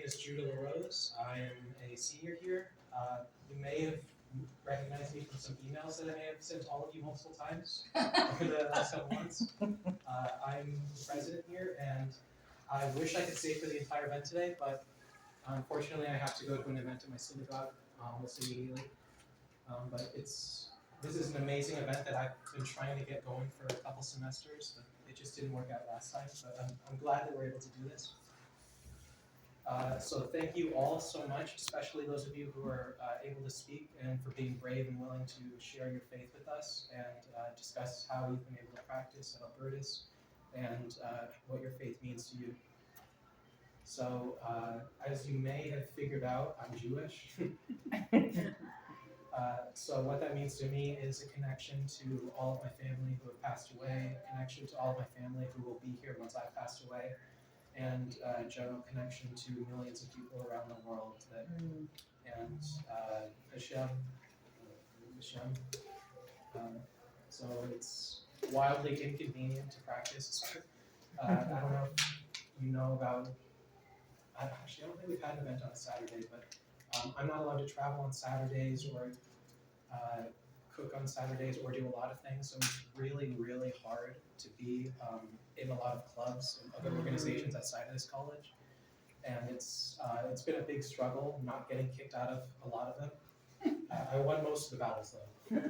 is Judah LaRose. I am a senior here. You may have recognized me from some emails that I may have sent to all of you multiple times over the last couple months. I'm the president here, and I wish I could stay for the entire event today, but unfortunately I have to go to an event at my synagogue almost immediately. But this is an amazing event that I've been trying to get going for a couple semesters, but it just didn't work out last time. But I'm glad that we're able to do this. So thank you all so much, especially those of you who are able to speak and for being brave and willing to share your faith with us and discuss how you've been able to practice at Albertus and what your faith means to you. So as you may have figured out, I'm Jewish. So what that means to me is a connection to all of my family who have passed away, a connection to all of my family who will be here once I've passed away, and a general connection to millions of people around the world that and Hashem. So it's wildly inconvenient to practice. I don't know if you know about. Actually, I don't think we've had an event on a Saturday, but I'm not allowed to travel on Saturdays or cook on Saturdays or do a lot of things. So it's really, really hard to be in a lot of clubs and other organizations outside of this college. And it's been a big struggle not getting kicked out of a lot of them. I won most of the battles though.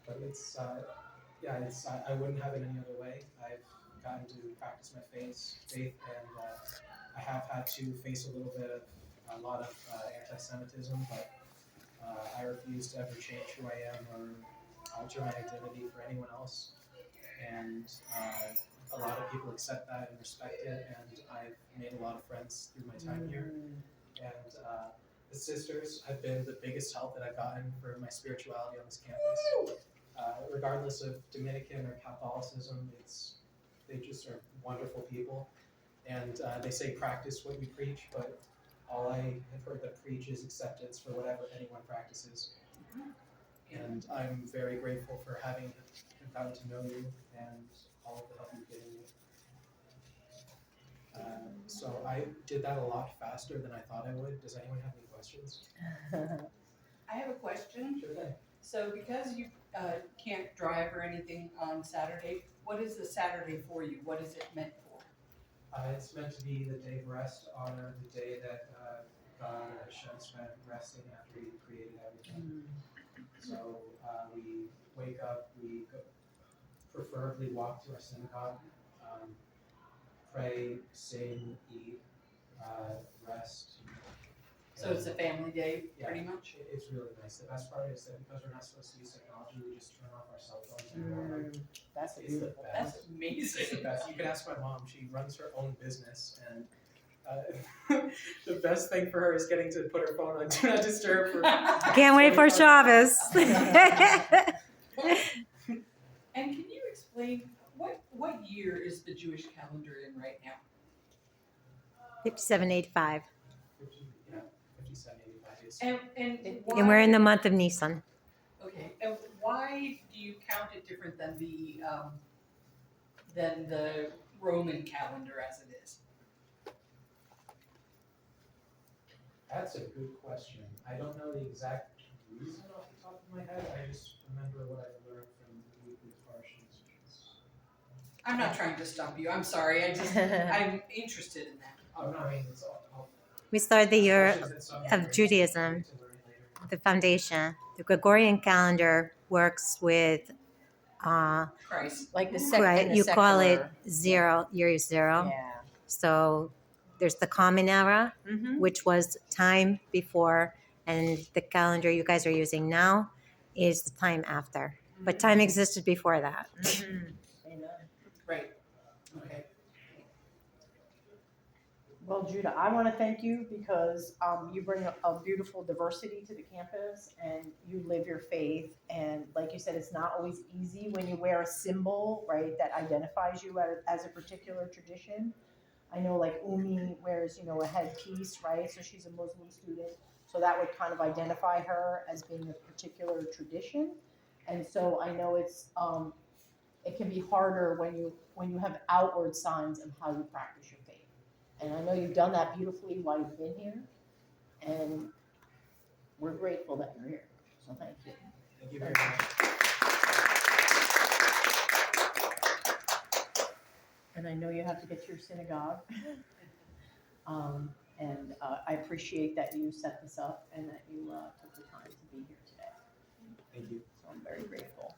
But it's I wouldn't have it any other way. I've gotten to practice my faith, and I have had to face a lot of anti-Semitism, but I refuse to ever change who I am or alter my identity for anyone else. And a lot of people accept that and respect it, and I've made a lot of friends through my time here. And the sisters have been the biggest help that I've gotten for my spirituality on this campus. Regardless of Dominican or Catholicism, they just are wonderful people. And they say practice what you preach, but all I have heard that preach is acceptance for whatever anyone practices. And I'm very grateful for having gotten to know you and all of the help you've given me. So I did that a lot faster than I thought I would. Does anyone have any questions? I have a question. Sure thing. So because you can't drive or anything on Saturday, what is the Saturday for you? What is it meant for? It's meant to be the day of rest, honor the day that God or Hashem spent resting after He created everything. So we wake up, we preferably walk to our synagogue, pray, sing, eat, rest. So it's a family day, pretty much? It's really nice. The best part is that because we're not supposed to use technology, we just turn off our cell phones and go home. That's It's the best. That's amazing. It's the best. You can ask my mom. She runs her own business, and the best thing for her is getting to put her phone on Do Not Disturb. For Can't wait for Shabbos. And can you explain what year is the Jewish calendar in right now? 5785. 57, 85 days. And why, And we're in the month of Nisan. okay. And why do you count it different than the Roman calendar as it is? That's a good question. I don't know the exact reason off the top of my head. I just remember what I learned from the weekly parsons. I'm not trying to stump you. I'm sorry. I'm interested in that. Oh, no, I mean, it's all We started the year questions that some of people Judaism, to learn later. the foundation. The Gregorian calendar works with, Christ. like the right, second. you call it year zero. Yeah. So there's the common era, Mm-hmm. which was time before, and the calendar you guys are using now is the time after. But time existed before that. Right. Okay. Well, Judah, I want to thank you because you bring a beautiful diversity to the campus and you live your faith. And like you said, it's not always easy when you wear a symbol, right, that identifies you as a particular tradition. I know like Umi wears, a headpiece, right? So she's a Muslim student. So that would kind of identify her as being a particular tradition. And so I know it can be harder when you have outward signs of how you practice your faith. And I know you've done that beautifully while you've been here, and we're grateful that you're here, so thank you. Thank you very much. And I know you have to get to your synagogue. And I appreciate that you set this up and that you took the time to be here today. Thank you. So I'm very grateful.